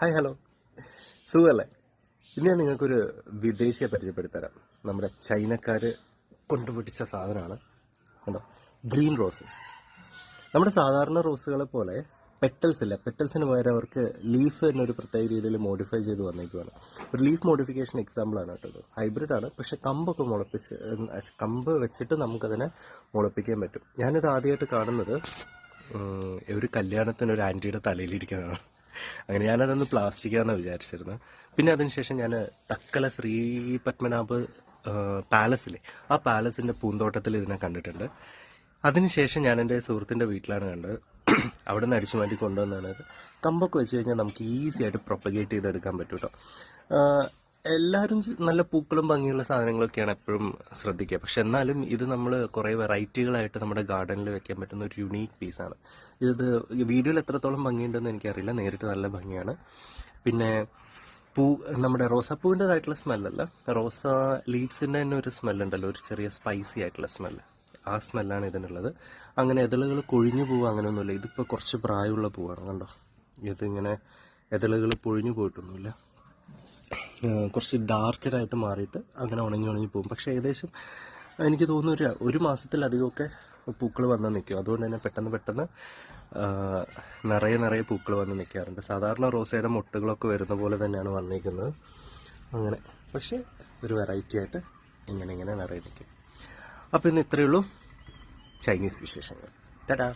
Hi hello, സുഖമല്ലേ? ഇന്ന് ഞാൻ നിങ്ങൾക്കൊരു വിദേശിയെ പരിചയപ്പെടുത്തരാം. നമ്മുടെ ചൈനക്കാർ കൊണ്ടുപിടിച്ച സാധനമാണ് കണ്ടോ, ഗ്രീൻ റോസസ്. നമ്മുടെ സാധാരണ റോസുകളെ പോലെ പെറ്റൽസ് ഇല്ല. പെറ്റൽസിന് പകരം അവർക്ക് ലീഫ് എന്നൊരു പ്രത്യേക രീതിയിൽ മോഡിഫൈ ചെയ്ത് വന്നേക്കുവാണ്. ഒരു ലീഫ് മോഡിഫിക്കേഷൻ എക്സാമ്പിളാണ് കേട്ടോ ഇത്. ഹൈബ്രിഡ് ആണ്, പക്ഷെ കമ്പൊക്കെ കമ്പ് വെച്ചിട്ട് നമുക്കതിനെ മുളപ്പിക്കാൻ പറ്റും. ഞാനിത് ആദ്യമായിട്ട് കാണുന്നത് ഒരു കല്യാണത്തിന് ഒരു ആൻറ്റിയുടെ തലയിലിരിക്കുന്നതാണ്. അങ്ങനെ ഞാനതൊന്ന് പ്ലാസ്റ്റിക്കാണെന്ന് വിചാരിച്ചിരുന്നു. പിന്നെ അതിനുശേഷം ഞാൻ തക്കല ശ്രീ പത്മനാഭ പാലസിലെ ആ പാലസിൻ്റെ പൂന്തോട്ടത്തിൽ ഇതിനെ കണ്ടിട്ടുണ്ട്. അതിനുശേഷം ഞാൻ എൻ്റെ സുഹൃത്തിൻ്റെ വീട്ടിലാണ് കണ്ടത്. അവിടെ നിന്ന് അടിച്ചു മാറ്റി കൊണ്ടുവന്നാണ്. കമ്പൊക്കെ വെച്ച് കഴിഞ്ഞാൽ നമുക്ക് ഈസി ആയിട്ട് പ്രൊപ്പഗേറ്റ് ചെയ്തെടുക്കാൻ പറ്റും കേട്ടോ. എല്ലാവരും നല്ല പൂക്കളും ഭംഗിയുള്ള സാധനങ്ങളൊക്കെയാണ് എപ്പോഴും ശ്രദ്ധിക്കുക. പക്ഷെ എന്നാലും ഇത് നമ്മൾ കുറേ വെറൈറ്റികളായിട്ട് നമ്മുടെ ഗാർഡനിൽ വെക്കാൻ പറ്റുന്ന ഒരു യുണീക്ക് പീസാണ്. ഇത് വീഡിയോയിൽ എത്രത്തോളം ഭംഗിയുണ്ടെന്ന് എനിക്കറിയില്ല, നേരിട്ട് നല്ല ഭംഗിയാണ്. പിന്നെ നമ്മുടെ റോസാപ്പൂവിൻ്റെതായിട്ടുള്ള സ്മെല്ലല്ല, റോസ ലീവ്സിൻ്റെ തന്നെ ഒരു സ്മെല്ലുണ്ടല്ലോ, ഒരു ചെറിയ സ്പൈസി ആയിട്ടുള്ള സ്മെല്ല്. ആ സ്മെല്ലാണ് ഇതിനുള്ളത്. അങ്ങനെ ഇതളുകൾ കൊഴിഞ്ഞു പോവുക അങ്ങനെയൊന്നുമില്ല. ഇതിപ്പോൾ കുറച്ച് പ്രായമുള്ള പൂവാണ് കണ്ടോ. ഇതിങ്ങനെ ഇതളുകൾ പൊഴിഞ്ഞു പോയിട്ടൊന്നുമില്ല. കുറച്ച് ഡാർക്കനായിട്ട് മാറിയിട്ട് അങ്ങനെ ഉണങ്ങി പോകും. പക്ഷേ ഏകദേശം എനിക്ക് തോന്നുന്നു ഒരു മാസത്തിലധികമൊക്കെ പൂക്കൾ വന്ന് നിൽക്കും. അതുകൊണ്ട് തന്നെ പെട്ടെന്ന് നിറയെ പൂക്കൾ വന്ന് നിൽക്കാറുണ്ട്. സാധാരണ റോസയുടെ മുട്ടുകളൊക്കെ വരുന്ന പോലെ തന്നെയാണ് വന്നിരിക്കുന്നത്. അങ്ങനെ പക്ഷേ ഒരു വെറൈറ്റി ആയിട്ട് ഇങ്ങനെ നിറയെ നിൽക്കും. അപ്പോൾ ഇന്ന് ഇത്രയേ ഉള്ളൂ ചൈനീസ് വിശേഷങ്ങൾ. ടാറ്റാ.